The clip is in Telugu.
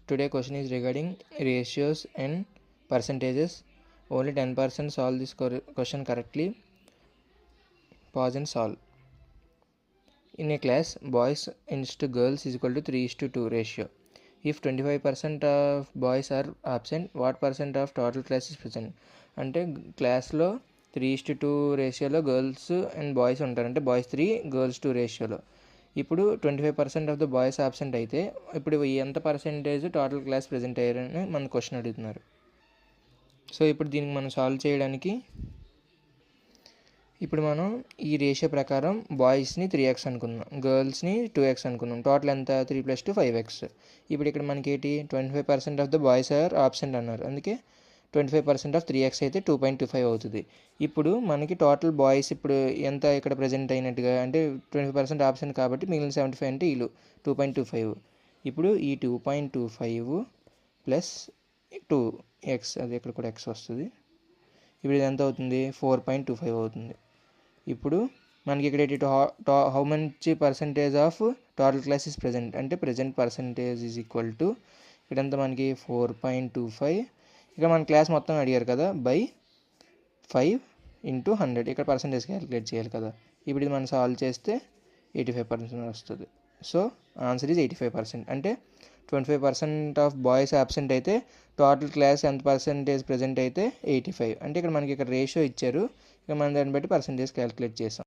Today question is regarding ratios and percentages. Only 10% solve this question correctly. Pause and solve. In a class, boys to girls is equal to 3:2 ratio. If 25% of boys are absent, what percent of total class is present? అంటే క్లాస్లో 3:2 రేషియోలో గర్ల్స్ అండ్ బాయ్స్ ఉంటారు. అంటే బాయ్స్ 3 గర్ల్స్ 2 రేషియోలో. ఇప్పుడు 25% ఆఫ్ ద బాయ్స్ ఆబ్సెంట్ అయితే ఇప్పుడు ఎంత పర్సెంటేజ్ టోటల్ క్లాస్ ప్రజెంట్ అయ్యారని మన క్వశ్చన్ అడుగుతున్నారు. సో ఇప్పుడు దీనికి మనం సాల్వ్ చేయడానికి ఇప్పుడు మనం ఈ రేషియో ప్రకారం బాయ్స్ని 3x అనుకుందాం, గర్ల్స్ని 2x అనుకుందాం. టోటల్ ఎంత? 3 + 2 5x. ఇప్పుడు ఇక్కడ మనకి ఏంటి 25% of the boys are absent అన్నారు, అందుకే 25% ఆఫ్ 3x అయితే 2.25 అవుతుంది. ఇప్పుడు మనకి టోటల్ బాయ్స్ ఇప్పుడు ఎంత ఇక్కడ ప్రజెంట్ అయినట్టుగా అంటే 25% ఆబ్సెంట్ కాబట్టి మిగిలిన 75 అంటే వీళ్ళు 2.25. ఇప్పుడు ఈ 2.25 ప్లస్ 2x, అది ఇక్కడ కూడా x వస్తుంది. ఇప్పుడు ఇది ఎంత అవుతుంది? 4.25 అవుతుంది. ఇప్పుడు మనకి ఇక్కడ how much percentage of total class is present అంటే present percentage is equal to ఇక్కడంతా మనకి 4.25. ఇక్కడ మన క్లాస్ మొత్తం అడిగారు కదా, బై 5 × 100. ఇక్కడ పర్సంటేజ్ క్యాలిక్యులేట్ చేయాలి కదా. ఇప్పుడు ఇది మనం సాల్వ్ చేస్తే 85% వస్తుంది. So answer is 85%. అంటే 25% ఆఫ్ బాయ్స్ అబ్సెంట్ అయితే టోటల్ క్లాస్ ఎంత పర్సంటేజ్ ప్రజెంట్ అయితే 85. అంటే ఇక్కడ మనకి ఇక్కడ రేషియో ఇచ్చారు, ఇక మనం దాన్ని బట్టి పర్సంటేజ్ క్యాలిక్యులేట్ చేసాం.